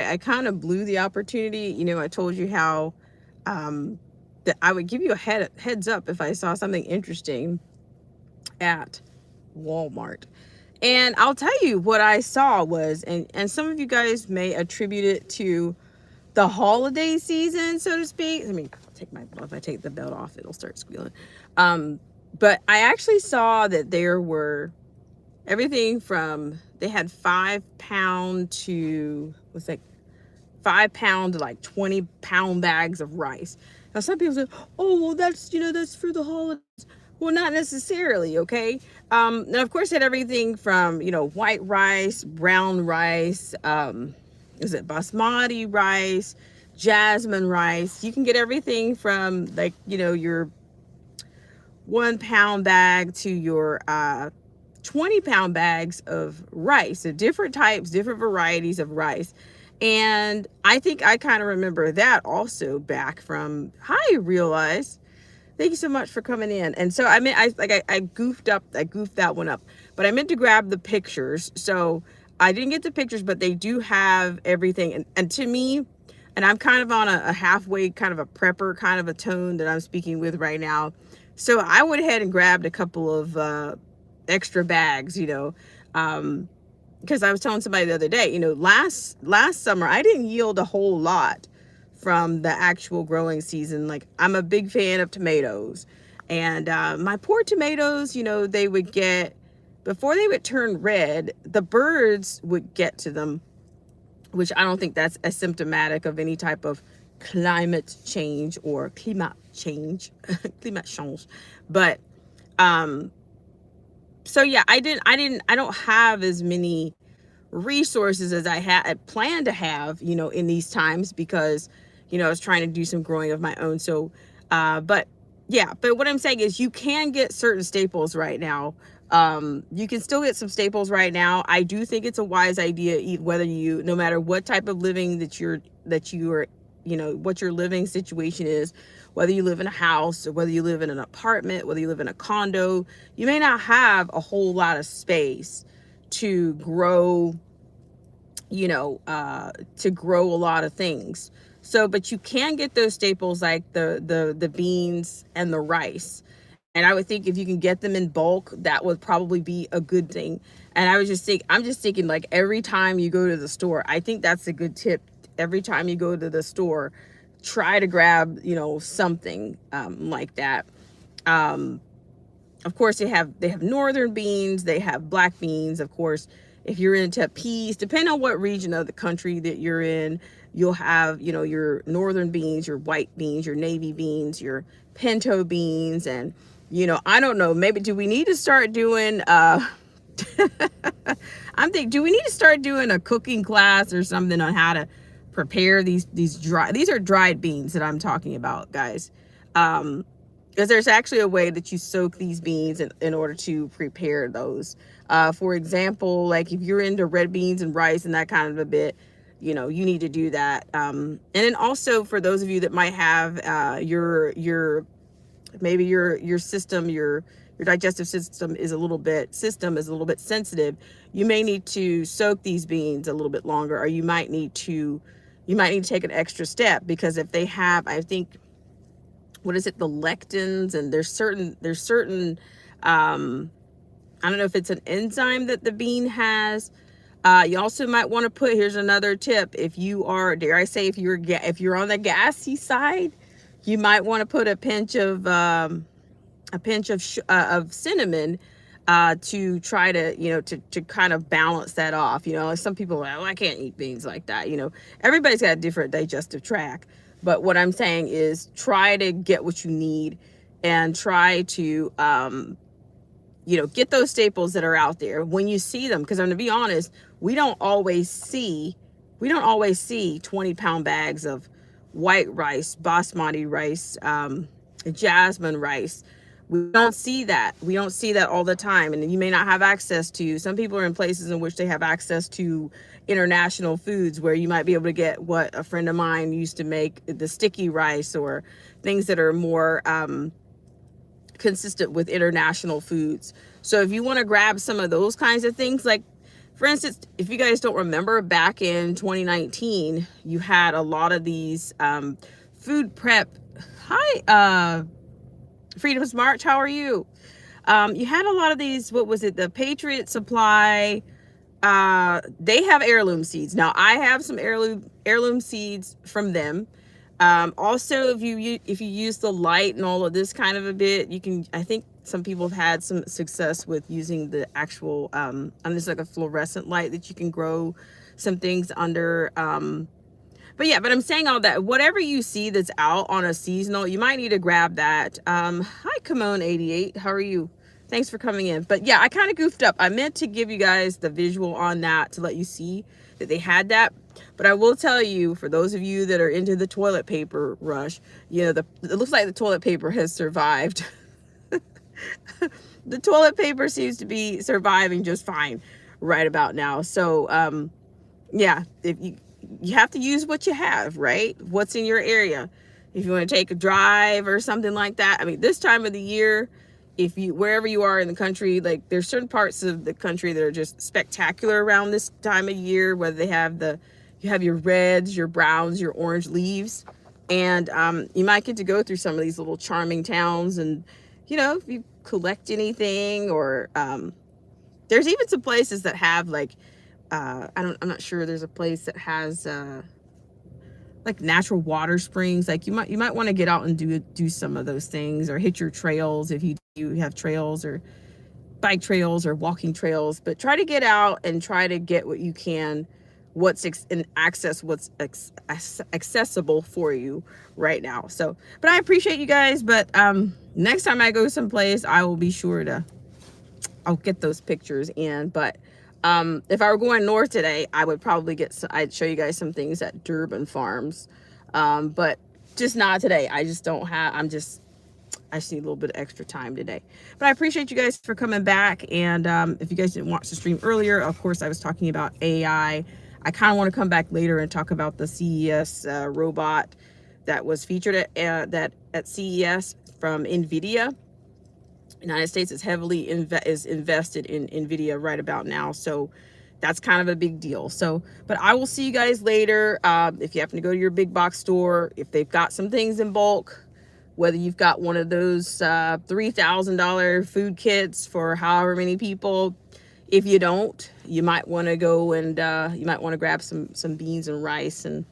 I kind of blew the opportunity. I told you how that I would give you a heads up if I saw something interesting at Walmart. And I'll tell you what I saw was, and some of you guys may attribute it to the holiday season, so to speak. Let me take my belt. If I take the belt off, it'll start squealing. But I actually saw that there were everything from, they had 5 pound to, what's like 5 pound to like 20 pound bags of rice. Now some people say, oh well, that's for the holidays. Well, not necessarily, okay? Now of course it had everything from, white rice, brown rice, is it basmati rice, jasmine rice. You can get everything from like, your 1 pound bag to your 20 pound bags of rice. So different types, different varieties of rice. And I think I kind of remember that also back from, hi, Realize. Thank you so much for coming in. And so I goofed that one up, but I meant to grab the pictures. So I didn't get the pictures, but they do have everything. And to me, and I'm kind of on a halfway kind of a prepper kind of a tone that I'm speaking with right now. So I went ahead and grabbed a couple of extra bags, because I was telling somebody the other day, last summer I didn't yield a whole lot from the actual growing season. Like, I'm a big fan of tomatoes, and my poor tomatoes, they would get, before they would turn red, the birds would get to them, which I don't think that's asymptomatic of any type of climate change or climate change, climate change. But so yeah, I don't have as many resources as I had planned to have, in these times, because, I was trying to do some growing of my own. So, but yeah, but what I'm saying is you can get certain staples right now. You can still get some staples right now. I do think it's a wise idea, whether no matter what type of living that you are, what your living situation is, whether you live in a house or whether you live in an apartment, whether you live in a condo, you may not have a whole lot of space to grow, to grow a lot of things. So, but you can get those staples like the beans and the rice. And I would think if you can get them in bulk, that would probably be a good thing. And I'm just thinking, like, every time you go to the store, I think that's a good tip. Every time you go to the store, try to grab, something like that. Of course, they have northern beans, they have black beans. Of course, if you're into peas, depending on what region of the country that you're in, you'll have, your northern beans, your white beans, your navy beans, your pinto beans. And, I don't know, maybe do we need to start doing, do we need to start doing a cooking class or something on how to prepare these are dried beans that I'm talking about, guys. Because there's actually a way that you soak these beans in order to prepare those. For example, like if you're into red beans and rice and that kind of a bit, you need to do that. And then also for those of you that might have maybe your system, your digestive system is a little bit sensitive, you may need to soak these beans a little bit longer, or you might need to take an extra step, because if they have, I think, what is it, the lectins, and there's certain I don't know if it's an enzyme that the bean has. You also might want to put, here's another tip, if you are, dare I say, if you're on the gassy side, you might want to put a pinch of cinnamon to try to, to kind of balance that off. Some people are like, oh, I can't eat beans like that. Everybody's got a different digestive tract. But what I'm saying is try to get what you need, and try to, get those staples that are out there when you see them. Because I'm going to be honest, we don't always see 20-pound bags of white rice, basmati rice, jasmine rice. We don't see that. We don't see that all the time. And you may not have access to, some people are in places in which they have access to international foods, where you might be able to get what a friend of mine used to make, the sticky rice, or things that are more consistent with international foods. So if you want to grab some of those kinds of things, like For instance, if you guys don't remember, back in 2019, you had a lot of these food prep. Hi, Freedom's March, how are you? You had a lot of these, what was it, the Patriot Supply. They have heirloom seeds. Now I have some heirloom seeds from them. Also, if you use the light and all of this kind of a bit, you can, I think some people have had some success with using the actual and there's like a fluorescent light that you can grow some things under. But yeah, but I'm saying all that, whatever you see that's out on a seasonal, you might need to grab that. Hi, Kimon88, how are you? Thanks for coming in. But yeah, I kind of goofed up. I meant to give you guys the visual on that to let you see that they had that. But I will tell you, for those of you that are into the toilet paper rush, you know, it looks like the toilet paper has survived. The toilet paper seems to be surviving just fine right about now. So, yeah, if you have to use what you have, right? What's in your area. If you want to take a drive or something like that. I mean, this time of the year, if you, wherever you are in the country, like there's certain parts of the country that are just spectacular around this time of year, whether they have you have your reds, your browns, your orange leaves. And you might get to go through some of these little charming towns, and you know, if you collect anything, or there's even some places that have like I'm not sure, there's a place that has like natural water springs. Like you might want to get out and do some of those things, or hit your trails if you have trails, or bike trails or walking trails. But try to get out and try to get what you can, what's accessible for you right now. So, but I appreciate you guys. But next time I go someplace, I will be sure to, I'll get those pictures in. But if I were going north today, I would probably I'd show you guys some things at Durban Farms. But just not today. I just don't have, I just need a little bit of extra time today. But I appreciate you guys for coming back. And if you guys didn't watch the stream earlier, of course, I was talking about AI. I kind of want to come back later and talk about the CES robot that was featured at CES from NVIDIA. United States is heavily invested in NVIDIA right about now. So that's kind of a big deal. So, but I will see you guys later. If you happen to go to your big box store, if they've got some things in bulk, whether you've got one of those $3,000 food kits for however many people, if you don't, you might want to go and you might want to grab some beans and rice and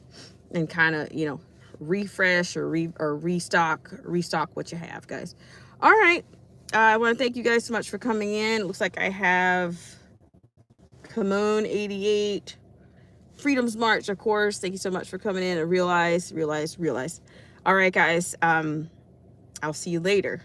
kind of, you know, refresh or restock what you have, guys. All right. I want to thank you guys so much for coming in. It looks like I have Kimon88, Freedom's March, of course. Thank you so much for coming in. And realize. All right, guys. I'll see you later.